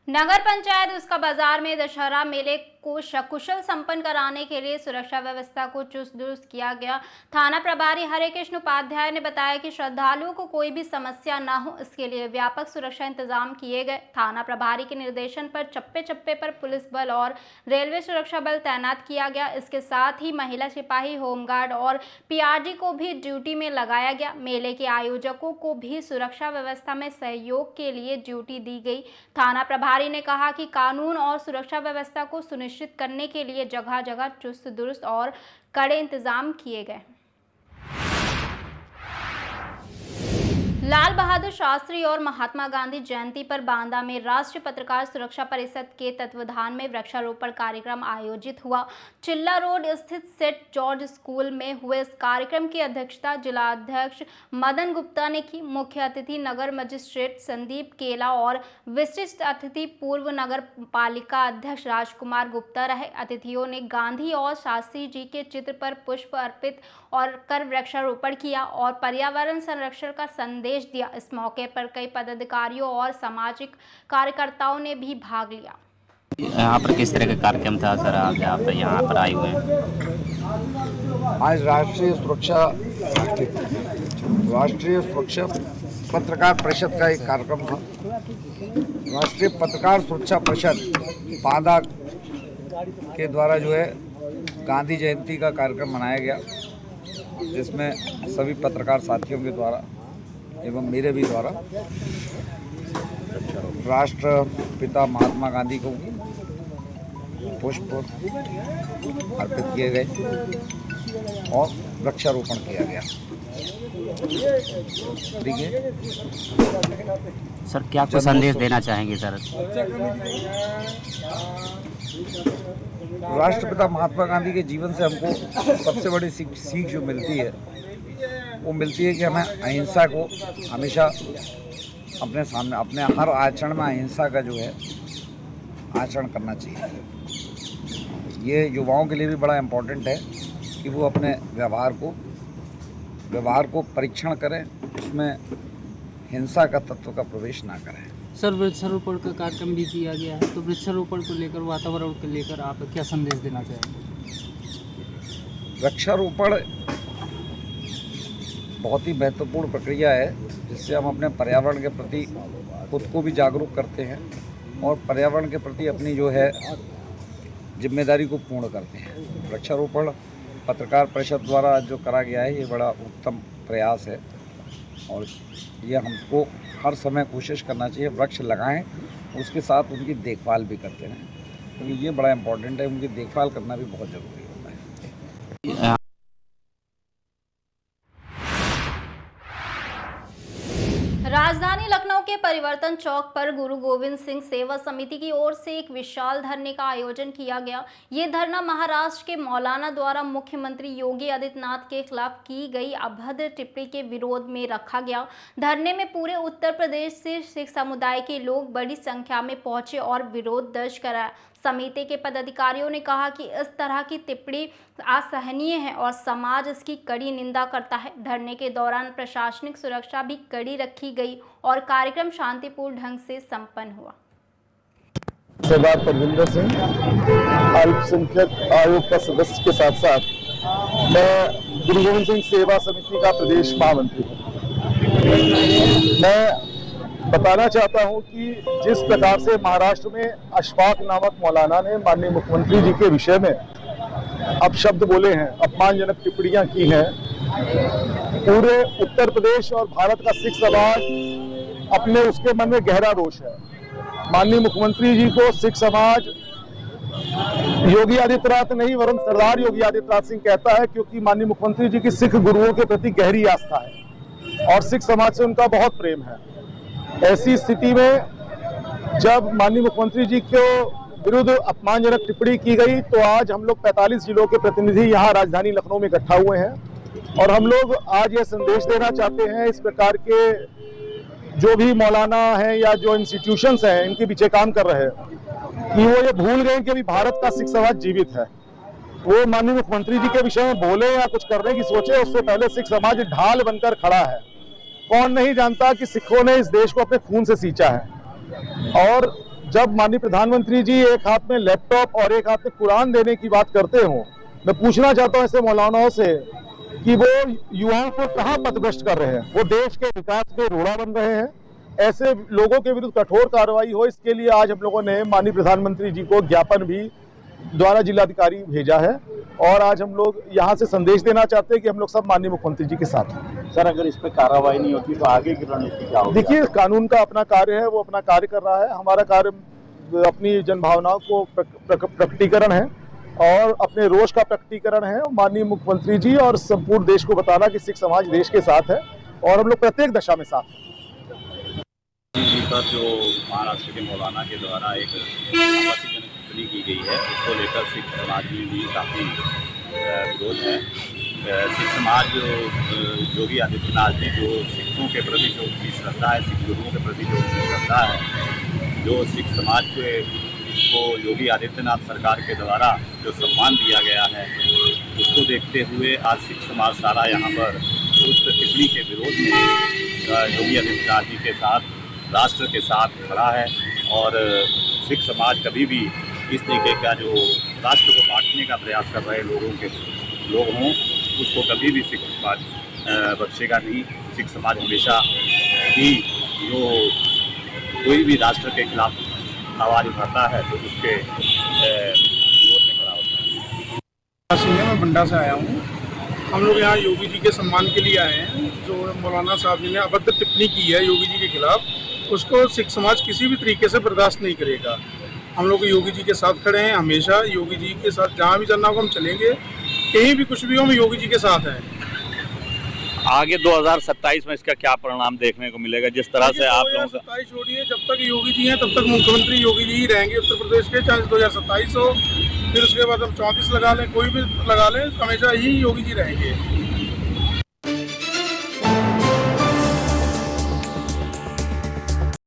नगर पंचायत उसका बाजार में दशहरा मेले को सकुशल संपन्न कराने के लिए सुरक्षा व्यवस्था को चुस्त दुरुस्त किया गया। थाना प्रभारी हरे कृष्ण उपाध्याय ने बताया कि श्रद्धालुओं को कोई भी समस्या न हो, इसके लिए व्यापक सुरक्षा इंतजाम किए गए। थाना प्रभारी के निर्देशन पर चप्पे चप्पे पर पुलिस बल और रेलवे सुरक्षा बल तैनात किया गया। इसके साथ ही महिला सिपाही, होमगार्ड और पीआरजी को भी ड्यूटी में लगाया गया। मेले के आयोजकों को भी सुरक्षा व्यवस्था में सहयोग के लिए ड्यूटी दी गई। थाना प्रभारी ने कहा कि कानून और सुरक्षा व्यवस्था को सुनिश्चित करने के लिए जगह जगह चुस्त दुरुस्त और कड़े इंतजाम किए गए। लाल बहादुर शास्त्री और महात्मा गांधी जयंती पर बांदा में राष्ट्रीय पत्रकार सुरक्षा परिषद के तत्वावधान में वृक्षारोपण कार्यक्रम आयोजित हुआ। चिल्ला रोड स्थित सेंट जॉर्ज स्कूल में हुए इस कार्यक्रम की अध्यक्षता जिलाध्यक्ष मदन गुप्ता ने की। मुख्य अतिथि नगर मजिस्ट्रेट संदीप केला और विशिष्ट अतिथि पूर्व नगर पालिका अध्यक्ष राजकुमार गुप्ता रहे। अतिथियों ने गांधी और शास्त्री जी के चित्र पर पुष्प अर्पित और कर वृक्षारोपण किया और पर्यावरण संरक्षण का संदेश दिया। इस मौके पर कई पदाधिकारियों और सामाजिक कार्यकर्ताओं ने भी भाग लिया। यहाँ पर किस तरह का कार्यक्रम था सर? आप यहाँ पर आए हुए हैं। आज राष्ट्रीय सुरक्षा पत्रकार परिषद का एक कार्यक्रम था। राष्ट्रीय पत्रकार सुरक्षा परिषद बांदा के द्वारा जो है गांधी जयंती का कार्यक्रम मनाया गया, जिसमें सभी पत्रकार साथियों के द्वारा एवं मेरे भी द्वारा राष्ट्रपिता महात्मा गांधी को पुष्प अर्पित किए गए और वृक्षारोपण किया गया। ठीक है सर, क्या कुछ संदेश देना चाहेंगे सर? राष्ट्रपिता महात्मा गांधी के जीवन से हमको सबसे बड़ी सीख जो मिलती है वो मिलती है कि हमें अहिंसा को हमेशा अपने सामने, अपने हर आचरण में अहिंसा का जो है आचरण करना चाहिए। ये युवाओं के लिए भी बड़ा इम्पोर्टेंट है कि वो अपने व्यवहार को परीक्षण करें, उसमें हिंसा का तत्व का प्रवेश ना करें। सर, वृक्षारोपण का कार्यक्रम भी किया गया है, तो वृक्षारोपण को लेकर, वातावरण को लेकर आप क्या संदेश देना चाहेंगे? वृक्षारोपण बहुत ही महत्वपूर्ण प्रक्रिया है, जिससे हम अपने पर्यावरण के प्रति खुद को भी जागरूक करते हैं और पर्यावरण के प्रति अपनी जो है जिम्मेदारी को पूर्ण करते हैं। वृक्षारोपण पत्रकार परिषद द्वारा जो करा गया है, ये बड़ा उत्तम प्रयास है और ये हमको हर समय कोशिश करना चाहिए वृक्ष लगाएं, उसके साथ उनकी देखभाल भी करते रहें, क्योंकि ये बड़ा इम्पोर्टेंट है। उनकी देखभाल करना भी बहुत ज़रूरी होता है। राजधानी लखनऊ के परिवर्तन चौक पर गुरु गोविंद सिंह सेवा समिति की ओर से एक विशाल धरने का आयोजन किया गया। ये धरना महाराष्ट्र के मौलाना द्वारा मुख्यमंत्री योगी आदित्यनाथ के खिलाफ की गई अभद्र टिप्पणी के विरोध में रखा गया। धरने में पूरे उत्तर प्रदेश से सिख समुदाय के लोग बड़ी संख्या में पहुंचे और विरोध दर्ज कराया। समिति के पदाधिकारियों ने कहा कि इस तरह की टिप्पणी असहनीय है और समाज इसकी कड़ी निंदा करता है। धरने के दौरान प्रशासनिक सुरक्षा भी कड़ी रखी गई और कार्यक्रम शांतिपूर्ण ढंग से संपन्न हुआ। सरदार परविंदर सिंह, अल्पसंख्यक आयोग का सदस्य के साथ साथ मैं गुरु गोविंद सिंह सेवा समिति का प्रदेश महामंत्री हूँ। मैं बताना चाहता हूं कि जिस प्रकार से महाराष्ट्र में अशफाक नामक मौलाना ने माननीय मुख्यमंत्री जी के विषय में अपशब्द बोले हैं, अपमानजनक टिप्पणियां की हैं, पूरे उत्तर प्रदेश और भारत का सिख समाज अपने उसके मन में गहरा रोष है। माननीय मुख्यमंत्री जी को सिख समाज योगी आदित्यनाथ नहीं वरन सरदार योगी आदित्यनाथ सिंह कहता है, क्योंकि माननीय मुख्यमंत्री जी की सिख गुरुओं के प्रति गहरी आस्था है और सिख समाज से उनका बहुत प्रेम है। ऐसी स्थिति में जब माननीय मुख्यमंत्री जी के विरुद्ध अपमानजनक टिप्पणी की गई, तो आज हम लोग 45 जिलों के प्रतिनिधि यहाँ राजधानी लखनऊ में इकट्ठा हुए हैं और हम लोग आज ये संदेश देना चाहते हैं इस प्रकार के जो भी मौलाना हैं या जो इंस्टीट्यूशंस हैं इनके पीछे काम कर रहे हैं कि वो ये भूल गए कि अभी भारत का सिख समाज जीवित है। वो माननीय मुख्यमंत्री जी के विषय में बोले या कुछ करने की सोचे, उससे पहले सिख समाज ढाल बनकर खड़ा है। कौन नहीं जानता कि सिखों ने इस देश को अपने खून से सींचा है और जब माननीय प्रधानमंत्री जी एक हाथ में लैपटॉप और एक हाथ में कुरान देने की बात करते हो, मैं पूछना चाहता हूं ऐसे मौलानाओं से कि वो युवाओं को कहां पथभ्रष्ट कर रहे हैं, वो देश के विकास में रोड़ा बन रहे हैं। ऐसे लोगों के विरुद्ध कठोर कार्रवाई हो, इसके लिए आज हम लोगों ने माननीय प्रधानमंत्री जी को ज्ञापन भी द्वारा जिलाधिकारी भेजा है और आज हम लोग यहाँ से संदेश देना चाहते हैं कि हम लोग सब माननीय मुख्यमंत्री जी के साथ हैं। सर, अगर इस पर कार्रवाई नहीं होती तो आगे की रणनीति क्या होगी? देखिए, कानून का अपना कार्य है, वो अपना कार्य कर रहा है। हमारा कार्य अपनी जनभावनाओं को प्रकटीकरण है और अपने रोष का प्रकटीकरण है। माननीय मुख्यमंत्री जी और संपूर्ण देश को बताना कि सिख समाज देश के साथ है और हम लोग प्रत्येक दशा में साथ हैं। जी पर जो महाराष्ट्र के मौलाना के द्वारा एक आपत्तिजनक टिप्पणी की गई है, उसको लेकर सिख समाज में भी काफ़ी विरोध है। सिख समाज योगी आदित्यनाथ जी जो सिखों के प्रति जो उनकी श्रद्धा है, सिख गुरुओं के प्रति जो उनकी श्रद्धा है, जो सिख समाज को योगी आदित्यनाथ सरकार के द्वारा जो सम्मान दिया गया है, उसको देखते हुए आज सिख समाज सारा यहाँ पर उस टिप्पणी के विरोध में योगी आदित्यनाथ जी के साथ, राष्ट्र के साथ खड़ा है। और सिख समाज कभी भी इस तरीके का जो राष्ट्र को बांटने का प्रयास कर रहे लोग हों, उसको कभी भी सिख समाज बख्शेगा नहीं। सिख समाज हमेशा ही जो कोई भी राष्ट्र के खिलाफ आवाज़ उठाता है तो उसके विरोध में खड़ा होता है। मैं बंडा से आया हूँ। हम लोग यहाँ योगी जी के सम्मान के लिए आए हैं। जो मौलाना साहब जी ने अभद्र टिप्पणी की है योगी जी के खिलाफ, उसको सिख समाज किसी भी तरीके से बर्दाश्त नहीं करेगा। हम लोग योगी जी के साथ खड़े हैं, हमेशा योगी जी के साथ जहाँ भी जाना होगा हम चलेंगे, कहीं भी कुछ भी हो हम योगी जी के साथ हैं। आगे 2027 में इसका क्या परिणाम देखने को मिलेगा? जिस तरह से आप लोगों का 2027 छोड़िए, जब तक योगी जी हैं तब तक मुख्यमंत्री योगी जी ही रहेंगे उत्तर प्रदेश के, चाहे 2027 हो, फिर उसके बाद हम 34 लगा लें, कोई भी लगा लें, हमेशा ही योगी जी रहेंगे।